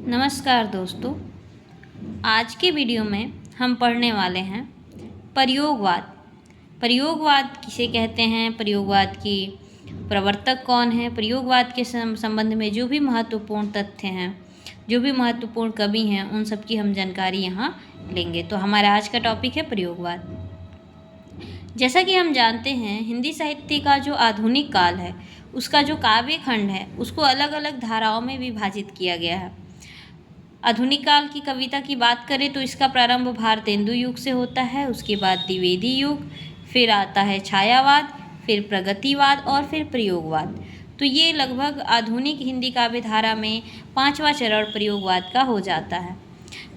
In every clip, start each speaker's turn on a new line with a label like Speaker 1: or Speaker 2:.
Speaker 1: नमस्कार दोस्तों, आज के वीडियो में हम पढ़ने वाले हैं प्रयोगवाद। प्रयोगवाद किसे कहते हैं, प्रयोगवाद की प्रवर्तक कौन है, प्रयोगवाद के संबंध में जो भी महत्वपूर्ण तथ्य हैं, जो भी महत्वपूर्ण कवि हैं, उन सब की हम जानकारी यहाँ लेंगे। तो हमारा आज का टॉपिक है प्रयोगवाद। जैसा कि हम जानते हैं, हिंदी साहित्य का जो आधुनिक काल है, उसका जो काव्य खंड है, उसको अलग अलग धाराओं में विभाजित किया गया है। आधुनिक काल की कविता की बात करें तो इसका प्रारंभ भारतेंदु युग से होता है, उसके बाद द्विवेदी युग, फिर आता है छायावाद, फिर प्रगतिवाद और फिर प्रयोगवाद। तो ये लगभग आधुनिक हिंदी काव्य धारा में 5वां चरण प्रयोगवाद का हो जाता है।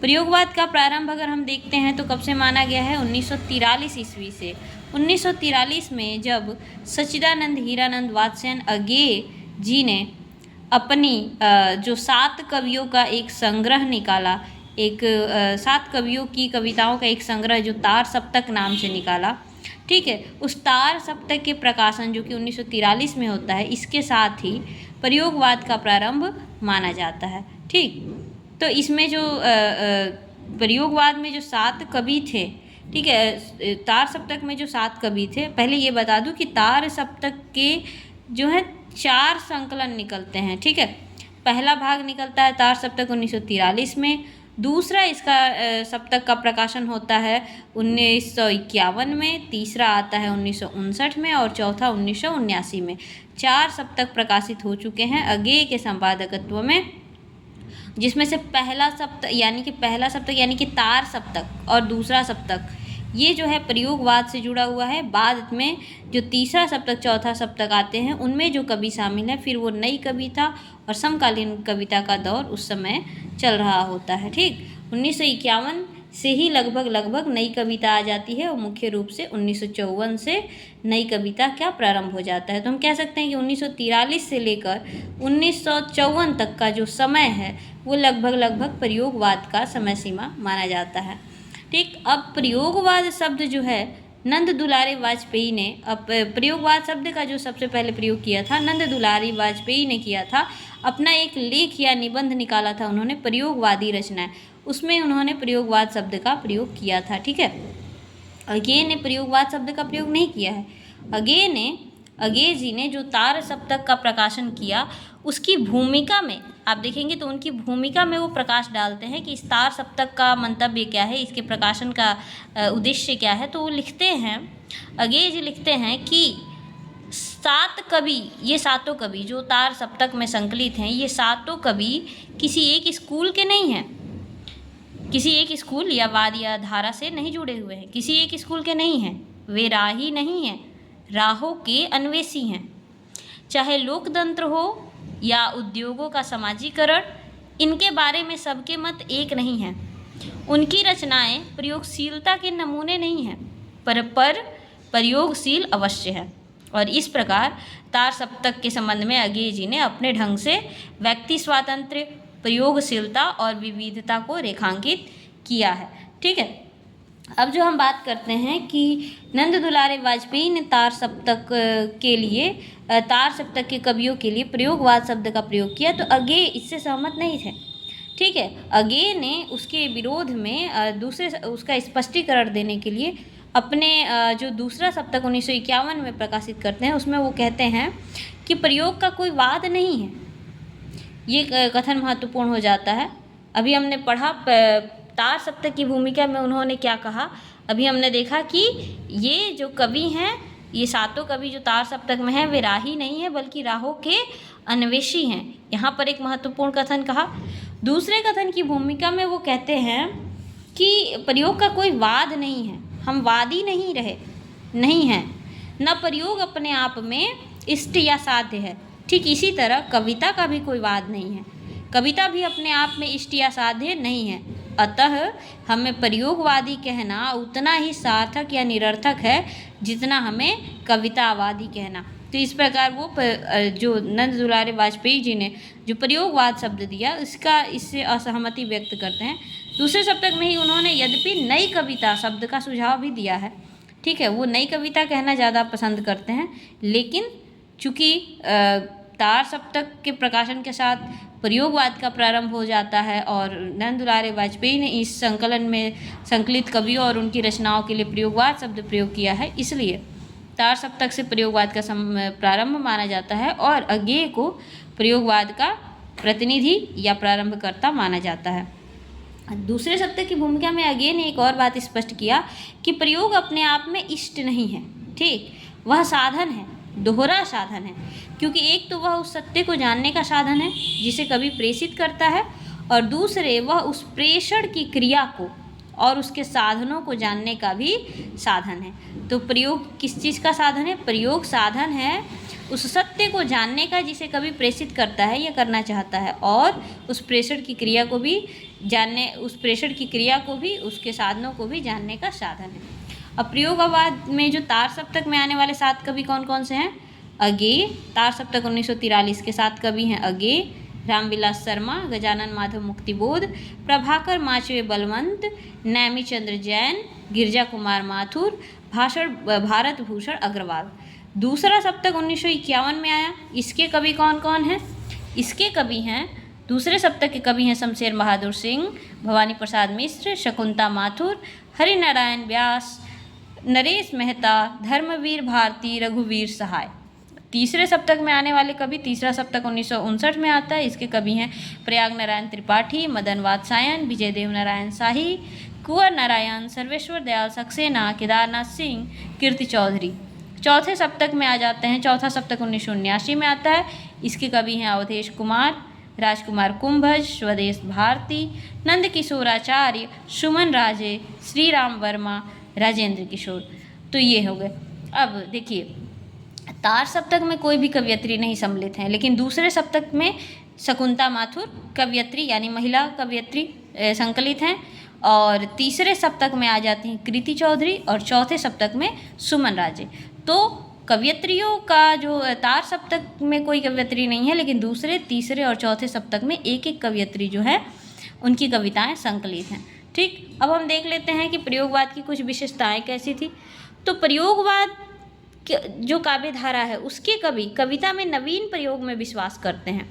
Speaker 1: प्रयोगवाद का प्रारंभ अगर हम देखते हैं तो कब से माना गया है, 1943 ईस्वी से। 1943 में जब सच्चिदानंद हीरानंद वात्स्ययन अज्ञेय जी ने अपनी जो 7 कवियों का एक संग्रह निकाला, 7 कवियों की कविताओं का एक संग्रह जो तार सप्तक नाम से निकाला, ठीक है। उस तार सप्तक के प्रकाशन जो कि 1943 में होता है, इसके साथ ही प्रयोगवाद का प्रारंभ माना जाता है, ठीक। तो इसमें जो प्रयोगवाद में जो 7 कवि थे, ठीक है, तार सप्तक में जो 7 कवि थे, पहले ये बता दूं कि तार सप्तक के जो है 4 संकलन निकलते हैं, ठीक है। पहला भाग निकलता है तार सप्तक 1943 में, दूसरा इसका सप्तक का प्रकाशन होता है 1951 में, तीसरा आता है 1959 में और चौथा 1979 में। 4 सप्तक प्रकाशित हो चुके हैं अज्ञेय के संपादकत्व में, जिसमें से पहला सप्तक यानी कि तार सप्तक और दूसरा सप्तक ये जो है प्रयोगवाद से जुड़ा हुआ है। बाद में जो तीसरा सप्तक चौथा सप्तक आते हैं, उनमें जो कवि शामिल है, फिर वो नई कविता और समकालीन कविता का दौर उस समय चल रहा होता है, ठीक। 1951 से ही लगभग नई कविता आ जाती है और मुख्य रूप से 1954 से नई कविता क्या प्रारंभ हो जाता है। तो हम कह सकते हैं कि 1943 से लेकर 1954 तक का जो समय है वो लगभग प्रयोगवाद का समय सीमा माना जाता है, ठीक। अब प्रयोगवाद शब्द जो है नंद दुलारे वाजपेयी ने, अब प्रयोगवाद शब्द का जो सबसे पहले प्रयोग किया था नंद दुलारे वाजपेयी ने किया था। अपना एक लेख या निबंध निकाला था उन्होंने, प्रयोगवादी रचनाएं, उसमें उन्होंने प्रयोगवाद शब्द का प्रयोग किया था, ठीक है। अज्ञेय ने प्रयोगवाद शब्द का प्रयोग नहीं किया है। अज्ञेय जी ने जो तार सप्तक का प्रकाशन किया, उसकी भूमिका में आप देखेंगे तो उनकी भूमिका में वो प्रकाश डालते हैं कि इस तार सप्तक का मंतव्य क्या है, इसके प्रकाशन का उद्देश्य क्या है। तो वो लिखते हैं, अज्ञेय जी लिखते हैं कि 7 कवि, ये 7 कवि जो तार सप्तक में संकलित हैं, ये 7 कवि किसी एक स्कूल के नहीं हैं, किसी एक स्कूल या वाद या धारा से नहीं जुड़े हुए हैं, किसी एक स्कूल के नहीं हैं, वे राही नहीं हैं, राहों के अन्वेषी हैं। चाहे लोकतंत्र हो या उद्योगों का समाजीकरण, इनके बारे में सबके मत एक नहीं हैं। उनकी रचनाएं प्रयोगशीलता के नमूने नहीं हैं, पर प्रयोगशील अवश्य है। और इस प्रकार तार सप्तक के संबंध में अज्ञेय जी ने अपने ढंग से व्यक्ति स्वातंत्र्य, प्रयोगशीलता और विविधता को रेखांकित किया है, ठीक है। अब जो हम बात करते हैं कि नंद दुलारे वाजपेयी ने तार सप्तक के कवियों के लिए प्रयोगवाद शब्द का प्रयोग किया, तो अज्ञेय इससे सहमत नहीं थे, ठीक है। अज्ञेय ने उसके विरोध में उसका स्पष्टीकरण देने के लिए अपने जो दूसरा सप्तक 1951 में प्रकाशित करते हैं, उसमें वो कहते हैं कि प्रयोग का कोई वाद नहीं है। ये कथन महत्वपूर्ण हो जाता है। अभी हमने पढ़ा तार सप्तक की भूमिका में उन्होंने क्या कहा, अभी हमने देखा कि ये जो कवि हैं, ये 7 कवि जो तार सप्तक में हैं, वे राही नहीं है बल्कि राहों के अन्वेषी हैं। यहाँ पर एक महत्वपूर्ण कथन कहा। दूसरे कथन की भूमिका में वो कहते हैं कि प्रयोग का कोई वाद नहीं है, हम वादी नहीं हैं, न प्रयोग अपने आप में इष्ट या साध्य है। ठीक इसी तरह कविता का भी कोई वाद नहीं है, कविता भी अपने आप में इष्ट या साध्य नहीं है। अतः हमें प्रयोगवादी कहना उतना ही सार्थक या निरर्थक है जितना हमें कवितावादी कहना। तो इस प्रकार वो जो नंद दुलारे वाजपेयी जी ने जो प्रयोगवाद शब्द दिया, इससे असहमति व्यक्त करते हैं। दूसरे सप्तक में ही उन्होंने यद्यपि नई कविता शब्द का सुझाव भी दिया है, ठीक है। वो नई कविता कहना ज़्यादा पसंद करते हैं, लेकिन चूँकि तार सप्तक के प्रकाशन के साथ प्रयोगवाद का प्रारंभ हो जाता है और नंद दुलारे वाजपेयी ने इस संकलन में संकलित कवियों और उनकी रचनाओं के लिए प्रयोगवाद शब्द प्रयोग किया है। इसलिए तार सप्तक से प्रयोगवाद का प्रारंभ माना जाता है और अज्ञेय को प्रयोगवाद का प्रतिनिधि या प्रारंभकर्ता माना जाता है। दूसरे सप्तक की भूमिका में अज्ञेय ने एक और बात स्पष्ट किया कि प्रयोग अपने आप में इष्ट नहीं है, ठीक, वह साधन है, दोहरा साधन है, क्योंकि एक तो वह उस सत्य को जानने का साधन है जिसे कवि प्रेषित करता है, और दूसरे वह उस प्रेषण की क्रिया को और उसके साधनों को जानने का भी साधन है। तो प्रयोग किस चीज़ का साधन है? प्रयोग साधन है उस सत्य को जानने का जिसे कवि प्रेषित करता है या करना चाहता है, और उस प्रेषण की क्रिया को भी जानने, उस प्रेषण की क्रिया को भी, उसके साधनों को भी जानने का साधन है। अब प्रयोगवाद में जो तार सप्तक में आने वाले 7 कवि कौन कौन से हैं? अज्ञेय, तार सप्तक 1943 के 7 कवि हैं अज्ञेय, रामविलास शर्मा, गजानन माधव मुक्तिबोध, प्रभाकर माचवे बलवंत, नैमिचंद्र जैन, गिरजा कुमार माथुर, भारत भूषण अग्रवाल। दूसरा सप्तक 1951 में आया, इसके कवि कौन कौन हैं? इसके कवि हैं, दूसरे सप्तक के कवि हैं शमशेर बहादुर सिंह, भवानी प्रसाद मिश्र, शकुंतला माथुर, हरिनारायण व्यास, नरेश मेहता, धर्मवीर भारती, रघुवीर सहाय। तीसरे सप्तक में आने वाले कवि, तीसरा सप्तक 1959 में आता है, इसके कवि हैं प्रयाग नारायण त्रिपाठी, मदन वात्सायन, विजय देव नारायण शाही, कुंवर नारायण, सर्वेश्वर दयाल सक्सेना, केदारनाथ सिंह, कीर्ति चौधरी। चौथे सप्तक में आ जाते हैं, चौथा सप्तक 1979 में आता है, इसके कवि हैं अवधेश कुमार, राजकुमार कुंभज, स्वदेश भारती, नंद किशोराचार्य, सुमन राजे, श्री राम वर्मा, राजेंद्र किशोर। तो ये हो गए। अब देखिए, तार सप्तक में कोई भी कवयित्री नहीं सम्मिलित हैं, लेकिन दूसरे सप्तक में शकुंतला माथुर कवयित्री यानी महिला कवयित्री संकलित हैं, और तीसरे सप्तक में आ जाती हैं कीर्ति चौधरी, और चौथे सप्तक में सुमन राजे। तो कवयित्रियों का जो तार सप्तक में कोई कवयित्री नहीं है, लेकिन दूसरे, तीसरे और चौथे सप्तक में एक एक कवयित्री जो है उनकी कविताएं संकलित हैं। ठीक, अब हम देख लेते हैं कि प्रयोगवाद की कुछ विशेषताएं कैसी थी। तो प्रयोगवाद जो काव्य धारा है उसके कवि कविता में नवीन प्रयोग में विश्वास करते हैं।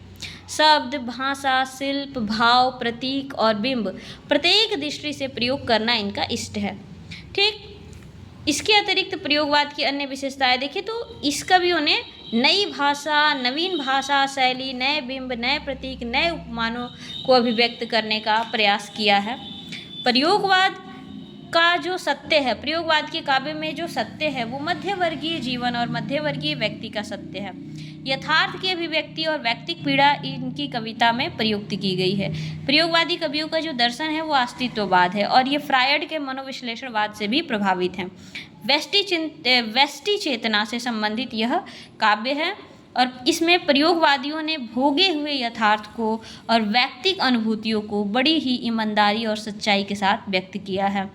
Speaker 1: शब्द, भाषा, शिल्प, भाव, प्रतीक और बिंब प्रत्येक दृष्टि से प्रयोग करना इनका इष्ट है। ठीक, इसके अतिरिक्त प्रयोगवाद की अन्य विशेषताएं देखें तो इस कवियों ने नई भाषा, नवीन भाषा शैली, नए बिंब, नए प्रतीक, नए उपमानों को अभिव्यक्त करने का प्रयास किया है। प्रयोगवाद का जो सत्य है, प्रयोगवाद के काव्य में जो सत्य है वो मध्यवर्गीय जीवन और मध्यवर्गीय व्यक्ति का सत्य है। यथार्थ की अभिव्यक्ति और व्यक्तिक पीड़ा इनकी कविता में प्रयुक्त की गई है। प्रयोगवादी कवियों का जो दर्शन है वो अस्तित्ववाद है, और ये फ्रायड के मनोविश्लेषणवाद से भी प्रभावित है। व्यष्टि चेतना से संबंधित यह काव्य है, और इसमें प्रयोगवादियों ने भोगे हुए यथार्थ को और व्यक्तिक अनुभूतियों को बड़ी ही ईमानदारी और सच्चाई के साथ व्यक्त किया है।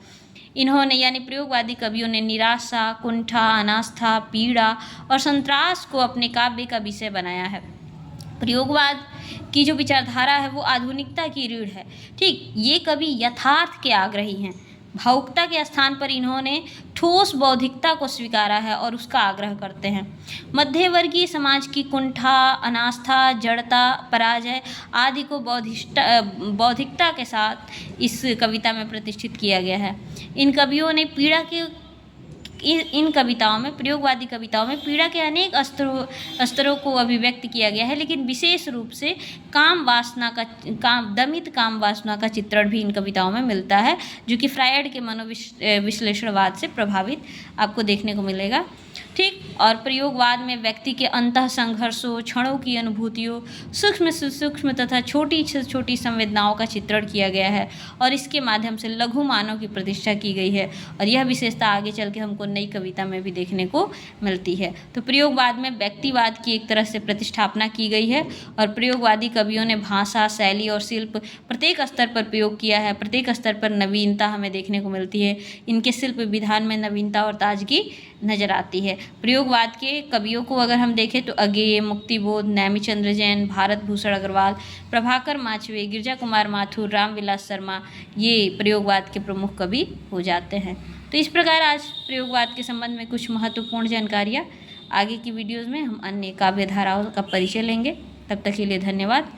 Speaker 1: इन्होंने यानी प्रयोगवादी कवियों ने निराशा, कुंठा, अनास्था, पीड़ा और संत्रास को अपने काव्य का विषय बनाया है। प्रयोगवाद की जो विचारधारा है वो आधुनिकता की रीढ़ है। ठीक, ये कवि यथार्थ के आग्रही हैं। भावुकता के स्थान पर इन्होंने ठोस बौद्धिकता को स्वीकारा है और उसका आग्रह करते हैं। मध्यवर्गीय समाज की कुंठा, अनास्था, जड़ता, पराजय आदि को बौद्धिकता के साथ इस कविता में प्रतिष्ठित किया गया है। इन कवियों ने पीड़ा के इन कविताओं में, प्रयोगवादी कविताओं में पीड़ा के अनेक स्तरों को अभिव्यक्त किया गया है, लेकिन विशेष रूप से दमित काम वासना का चित्रण भी इन कविताओं में मिलता है, जो कि फ्रायड के मनोविश्लेषणवाद से प्रभावित आपको देखने को मिलेगा। ठीक, और प्रयोगवाद में व्यक्ति के अंतः संघर्षों, क्षणों की अनुभूतियों, सूक्ष्म से सूक्ष्म तथा छोटी से छोटी संवेदनाओं का चित्रण किया गया है, और इसके माध्यम से लघु मानव की प्रतिष्ठा की गई है, और यह विशेषता आगे चल के हमको नई कविता में भी देखने को मिलती है। तो प्रयोगवाद में व्यक्तिवाद की एक तरह से प्रतिष्ठापना की गई है, और प्रयोगवादी कवियों ने भाषा, शैली और शिल्प प्रत्येक स्तर पर प्रयोग किया है। प्रत्येक स्तर पर नवीनता हमें देखने को मिलती है। इनके शिल्प विधान में नवीनता और ताजगी नजर आती है। प्रयोगवाद के कवियों को अगर हम देखें तो अज्ञेय, मुक्तिबोध, नैमिचंद्र जैन, भारत भूषण अग्रवाल, प्रभाकर माचवे, गिरजा कुमार माथुर, रामविलास शर्मा, ये प्रयोगवाद के प्रमुख कवि हो जाते हैं। तो इस प्रकार आज प्रयोगवाद के संबंध में कुछ महत्वपूर्ण जानकारियाँ। आगे की वीडियोज़ में हम अन्य काव्य धाराओं का परिचय लेंगे। तब तक के लिए धन्यवाद।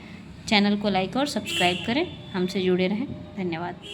Speaker 1: चैनल को लाइक और सब्सक्राइब करें, हमसे जुड़े रहें। धन्यवाद।